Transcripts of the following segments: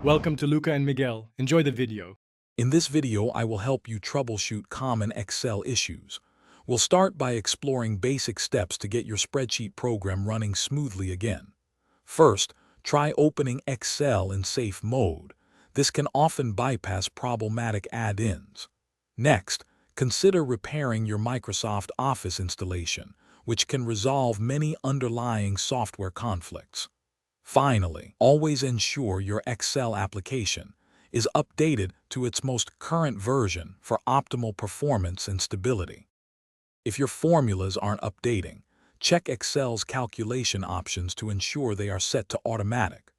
Welcome to Luca and Miguel. Enjoy the video. In this video, I will help you troubleshoot common Excel issues. We'll start by exploring basic steps to get your spreadsheet program running smoothly again. First, try opening Excel in safe mode. This can often bypass problematic add-ins. Next, consider repairing your Microsoft Office installation, which can resolve many underlying software conflicts. Finally, always ensure your Excel application is updated to its most current version for optimal performance and stability. If your formulas aren't updating, check Excel's calculation options to ensure they are set to automatic.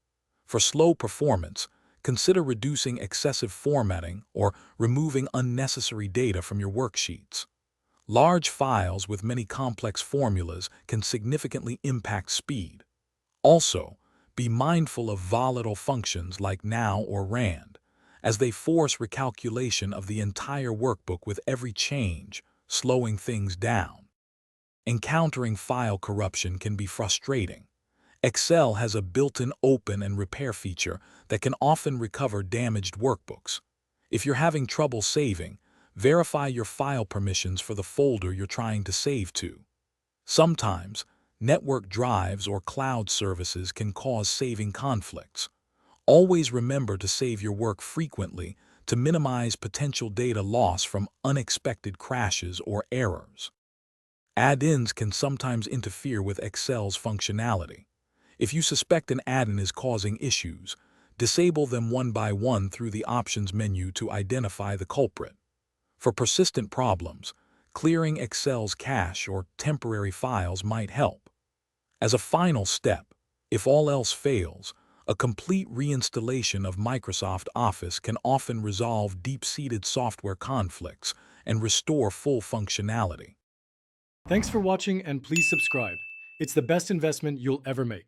For slow performance, consider reducing excessive formatting or removing unnecessary data from your worksheets. Large files with many complex formulas can significantly impact speed. Also, be mindful of volatile functions like now or rand, as they force recalculation of the entire workbook with every change, slowing things down. Encountering file corruption can be frustrating. Excel has a built-in open and repair feature that can often recover damaged workbooks. If you're having trouble saving, verify your file permissions for the folder you're trying to save to. Sometimes, network drives or cloud services can cause saving conflicts. Always remember to save your work frequently to minimize potential data loss from unexpected crashes or errors. Add-ins can sometimes interfere with Excel's functionality. If you suspect an add-in is causing issues, disable them one by one through the Options menu to identify the culprit. For persistent problems, clearing Excel's cache or temporary files might help. As a final step, if all else fails, a complete reinstallation of Microsoft Office can often resolve deep-seated software conflicts and restore full functionality. Thanks for watching and please subscribe. It's the best investment you'll ever make.